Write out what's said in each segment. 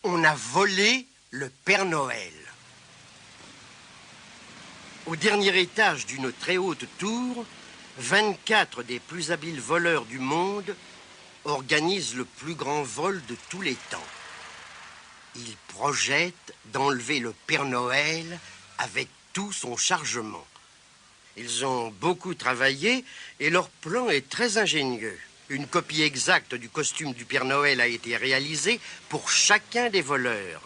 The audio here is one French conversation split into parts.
On a volé le Père Noël. Au dernier étage d'une très haute tour, 24 des plus habiles voleurs du monde organisent le plus grand vol de tous les temps. Ils projettent d'enlever le Père Noël avec tout son chargement. Ils ont beaucoup travaillé et leur plan est très ingénieux. Une copie exacte du costume du Père Noël a été réalisée pour chacun des voleurs.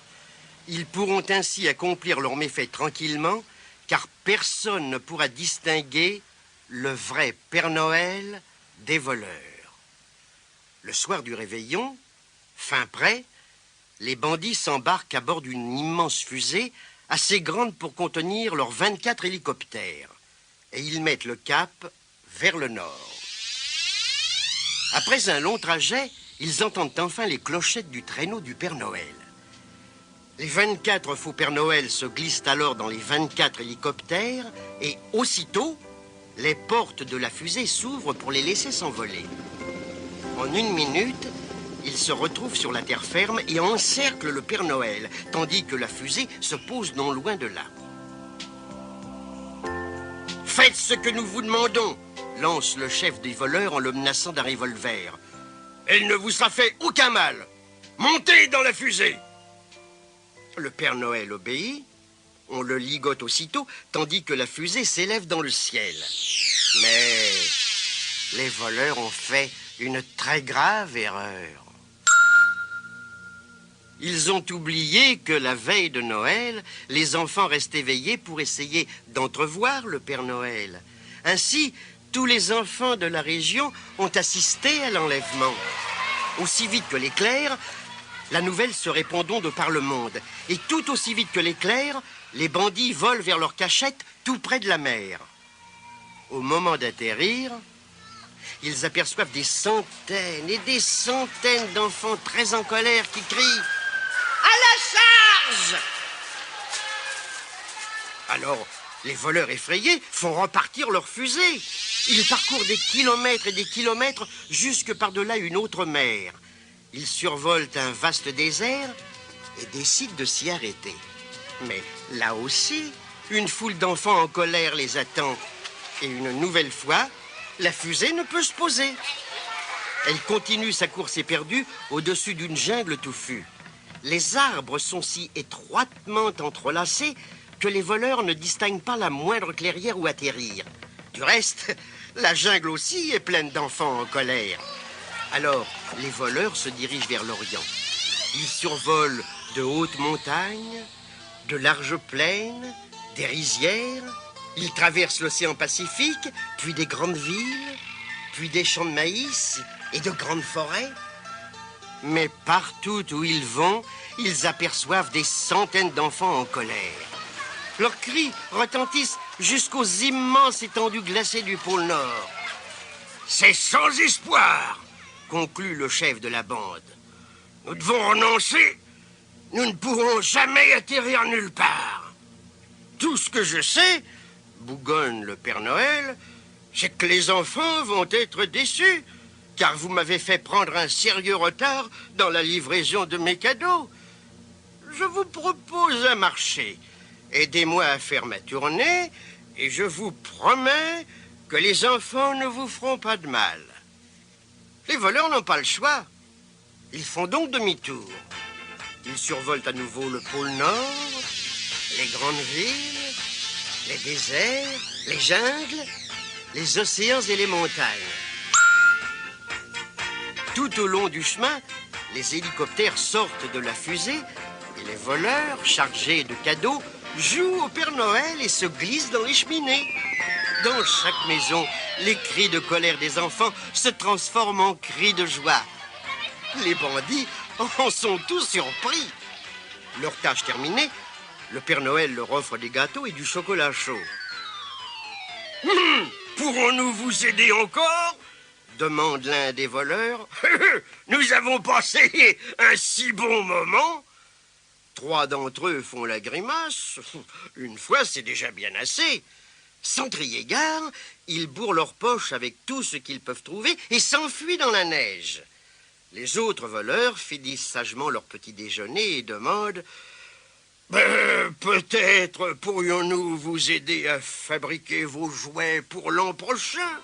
Ils pourront ainsi accomplir leur méfait tranquillement, car personne ne pourra distinguer le vrai Père Noël des voleurs. Le soir du réveillon, fin prêt, les bandits s'embarquent à bord d'une immense fusée assez grande pour contenir leurs 24 hélicoptères. Et ils mettent le cap vers le nord. Après un long trajet, ils entendent enfin les clochettes du traîneau du Père Noël. Les 24 faux Père Noël se glissent alors dans les 24 hélicoptères et aussitôt, les portes de la fusée s'ouvrent pour les laisser s'envoler. En 1 minute, ils se retrouvent sur la terre ferme et encerclent le Père Noël, tandis que la fusée se pose non loin de là. « Faites ce que nous vous demandons !» lance le chef des voleurs en le menaçant d'un revolver. « Il ne vous sera fait aucun mal. Montez dans la fusée !» Le Père Noël obéit. On le ligote aussitôt, tandis que la fusée s'élève dans le ciel. Mais les voleurs ont fait une très grave erreur. Ils ont oublié que la veille de Noël, les enfants restent éveillés pour essayer d'entrevoir le Père Noël. Ainsi, tous les enfants de la région ont assisté à l'enlèvement. Aussi vite que l'éclair, la nouvelle se répand de par le monde. Et tout aussi vite que l'éclair, les bandits volent vers leur cachette tout près de la mer. Au moment d'atterrir, ils aperçoivent des centaines et des centaines d'enfants très en colère qui crient « À la charge !» Alors, les voleurs effrayés font repartir leurs fusées. Ils parcourent des kilomètres et des kilomètres jusque par-delà une autre mer. Ils survolent un vaste désert et décident de s'y arrêter. Mais là aussi, une foule d'enfants en colère les attend. Et une nouvelle fois, la fusée ne peut se poser. Elle continue sa course éperdue au-dessus d'une jungle touffue. Les arbres sont si étroitement entrelacés que les voleurs ne distinguent pas la moindre clairière où atterrir. Du reste, la jungle aussi est pleine d'enfants en colère. Alors, les voleurs se dirigent vers l'Orient. Ils survolent de hautes montagnes, de larges plaines, des rizières. Ils traversent l'océan Pacifique, puis des grandes villes, puis des champs de maïs et de grandes forêts. Mais partout où ils vont, ils aperçoivent des centaines d'enfants en colère. Leurs cris retentissent jusqu'aux immenses étendues glacées du pôle Nord. « C'est sans espoir !» conclut le chef de la bande. « Nous devons renoncer. Nous ne pourrons jamais atterrir nulle part. Tout ce que je sais, bougonne le Père Noël, c'est que les enfants vont être déçus, car vous m'avez fait prendre un sérieux retard dans la livraison de mes cadeaux. Je vous propose un marché. Aidez-moi à faire ma tournée, et je vous promets que les enfants ne vous feront pas de mal. » Les voleurs n'ont pas le choix. Ils font donc demi-tour. Ils survolent à nouveau le pôle Nord, les grandes villes, les déserts, les jungles, les océans et les montagnes. Tout au long du chemin, les hélicoptères sortent de la fusée et les voleurs, chargés de cadeaux, jouent au Père Noël et se glissent dans les cheminées. Dans chaque maison, les cris de colère des enfants se transforment en cris de joie. Les bandits en sont tous surpris. Leur tâche terminée, le Père Noël leur offre des gâteaux et du chocolat chaud. « Pourrons-nous vous aider encore ?» demande l'un des voleurs. « Nous avons passé un si bon moment. » 3 d'entre eux font la grimace. Une fois, c'est déjà bien assez. Sans crier gare, ils bourrent leurs poches avec tout ce qu'ils peuvent trouver et s'enfuient dans la neige. Les autres voleurs finissent sagement leur petit déjeuner et demandent peut-être pourrions-nous vous aider à fabriquer vos jouets pour l'an prochain.